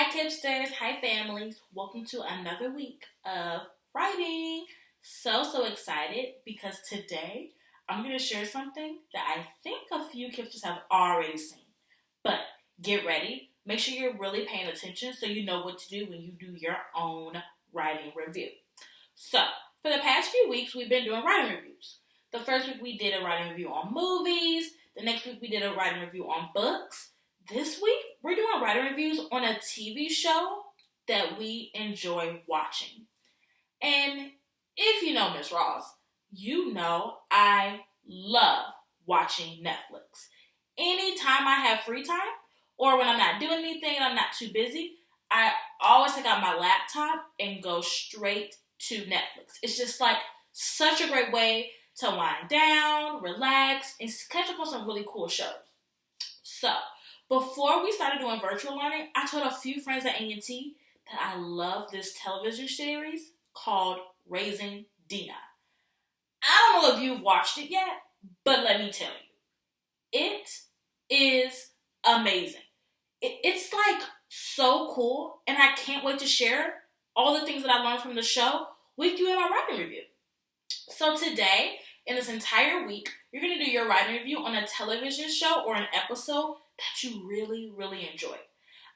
Hi, Kipsters. Hi, families. Welcome to another week of writing. So excited because today I'm going to share something that I think a few Kipsters have already seen. But get ready. Make sure you're really paying attention so you know what to do when you do your own writing review. So, for the past few weeks, we've been doing writing reviews. The first week we did a writing review on movies. The next week we did a writing review on books. This week, we're doing writing reviews on a TV show that we enjoy watching. And if you know Miss Ross, you know I love watching Netflix. Anytime I have free time, or when I'm not doing anything and I'm not too busy, I always take out my laptop and go straight to Netflix. It's just like such a great way to wind down, relax, and catch up on some really cool shows. So, before we started doing virtual learning, I told a few friends at A&T that I love this television series called Raising Dion. I don't know if you've watched it yet, but let me tell you, it is amazing. It's like so cool, and I can't wait to share all the things that I learned from the show with you in my writing review. So today, in this entire week, you're going to do your writing review on a television show or an episode that you really enjoy.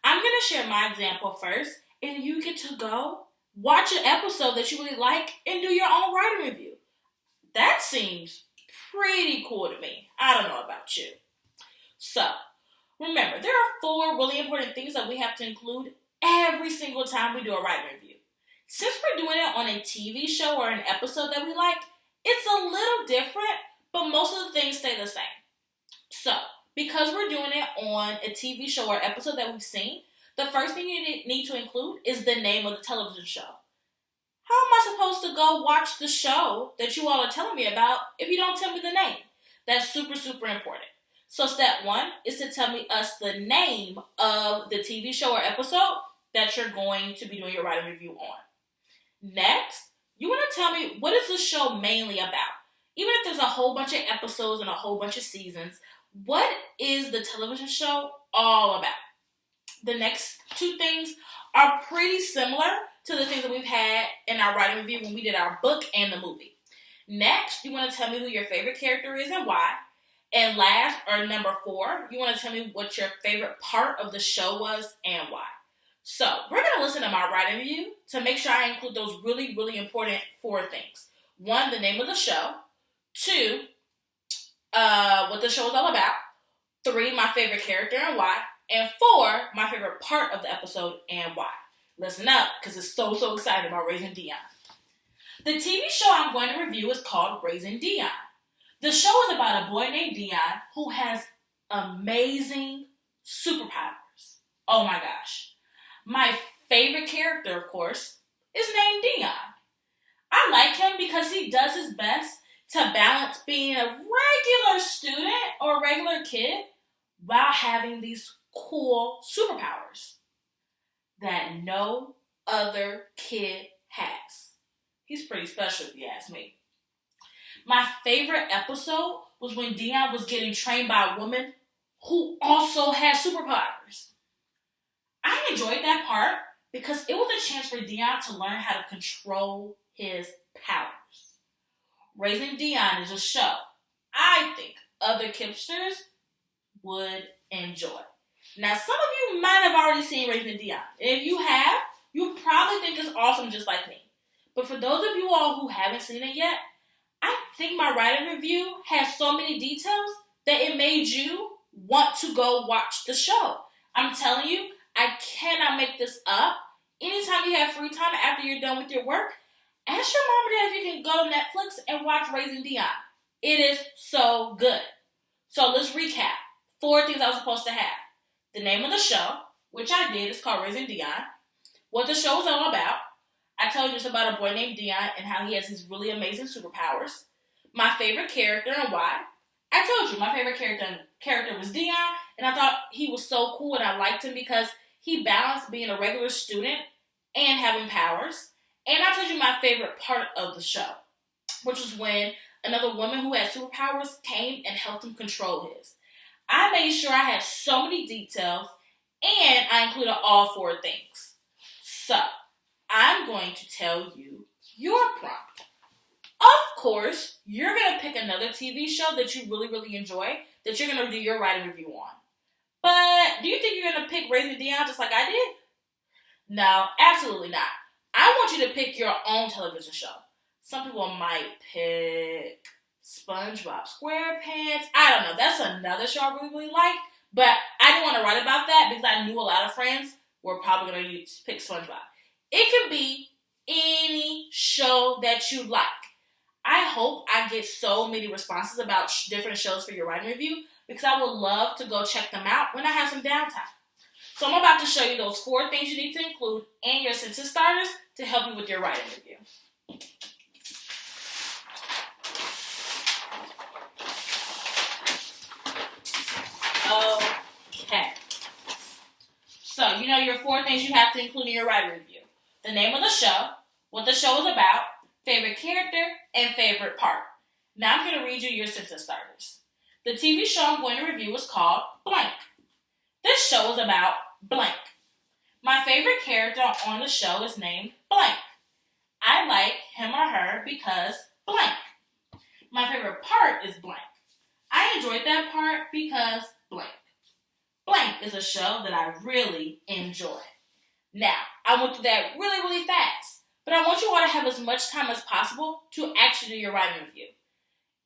I'm going to share my example first, and you get to go watch an episode that you really like and do your own writing review. That seems pretty cool to me. I don't know about you. So, remember, there are 4 really important things that we have to include every single time we do a writing review. Since we're doing it on a TV show or an episode that we like, it's a little different, but most of the things stay the same. So, because we're doing it on a TV show or episode that we've seen, the first thing you need to include is the name of the television show. How am I supposed to go watch the show that you all are telling me about if you don't tell me the name? That's super important. So step 1 is to tell us the name of the TV show or episode that you're going to be doing your writing review on. Next, you want to tell me what is the show mainly about? Even if there's a whole bunch of episodes and a whole bunch of seasons, what is the television show all about? The next 2 things are pretty similar to the things that we've had in our writing review when we did our book and the movie. Next, you want to tell me who your favorite character is and why. And last, or number 4, you want to tell me what your favorite part of the show was and why. So, we're going to listen to my writing review to make sure I include those really important 4 things. 1, the name of the show. 2, what the show is all about. 3, my favorite character and why. And 4, my favorite part of the episode and why. Listen up, because it's so exciting about Raising Dion. The TV show I'm going to review is called Raising Dion. The show is about a boy named Dion who has amazing superpowers. Oh my gosh. My favorite character, of course, is named Dion. I like him because he does his best to balance being a regular student or a regular kid while having these cool superpowers that no other kid has. He's pretty special if you ask me. My favorite episode was when Dion was getting trained by a woman who also had superpowers. I enjoyed that part because it was a chance for Dion to learn how to control his powers. Raising Dion is a show I think other Kipsters would enjoy. Now, some of you might have already seen Raising Dion. If you have, you probably think it's awesome just like me. But for those of you all who haven't seen it yet, I think my writing review has so many details that it made you want to go watch the show. I'm telling you, I cannot make this up. Anytime you have free time after you're done with your work, ask your mom or dad if you can go to Netflix and watch Raising Dion. It is so good. So let's recap. 4 things I was supposed to have. The name of the show, which I did, is called Raising Dion. What the show is all about. I told you it's about a boy named Dion and how he has these really amazing superpowers. My favorite character and why. I told you my favorite character was Dion, and I thought he was so cool and I liked him because he balanced being a regular student and having powers. And I told you my favorite part of the show, which was when another woman who had superpowers came and helped him control his. I made sure I had so many details And I included all 4 things. So, I'm going to tell you your prompt. Of course, you're going to pick another TV show that you really, really enjoy that you're going to do your writing review on. But do you think you're going to pick Raising Dion just like I did? No, absolutely not. I want you to pick your own television show. Some people might pick SpongeBob SquarePants. I don't know. That's another show I really, really like. But I didn't want to write about that because I knew a lot of friends were probably going to pick SpongeBob. It can be any show that you like. I hope I get so many responses about different shows for your writing review because I would love to go check them out when I have some downtime. So I'm about to show you those 4 things you need to include and your sentence starters to help you with your writing review. Okay. So you know your 4 things you have to include in your writing review. The name of the show, what the show is about, favorite character, and favorite part. Now I'm going to read you your sentence starters. The TV show I'm going to review is called Blank. This show is about blank. My favorite character on the show is named Blank. I like him or her because blank. My favorite part is blank. I enjoyed that part because blank. Blank is a show that I really enjoy. Now, I went through that really, really fast, but I want you all to have as much time as possible to actually do your writing review.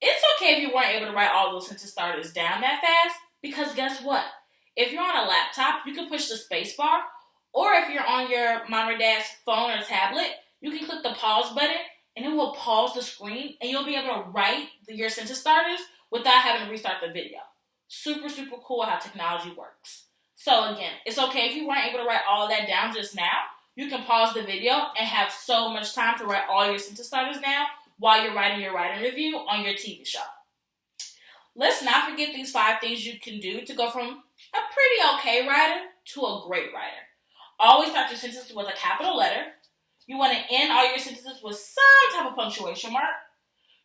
It's okay if you weren't able to write all those sentence starters down that fast, because guess what? If you're on a laptop, you can push the space bar, or if you're on your mom or dad's phone or tablet, you can click the pause button, and it will pause the screen, and you'll be able to write your sentence starters without having to restart the video. Super, super cool how technology works. So again, it's okay if you weren't able to write all of that down just now. You can pause the video and have so much time to write all your sentence starters down while you're writing your writing review on your TV show. Let's not forget these 5 things you can do to go from a pretty okay writer to a great writer. Always start your sentences with a capital letter. You want to end all your sentences with some type of punctuation mark.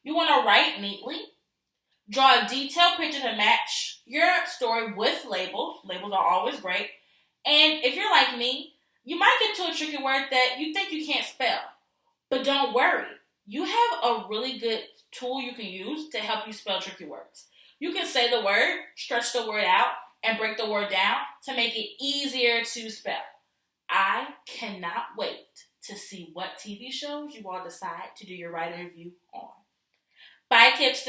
You want to write neatly. Draw a detailed picture to match your story with labels. Labels are always great. And if you're like me, you might get to a tricky word that you think you can't spell. But don't worry. You have a really good tool you can use to help you spell tricky words. You can say the word, stretch the word out, and break the word down to make it easier to spell. I cannot wait to see what TV shows you all decide to do your writing review on. Bye, Kips.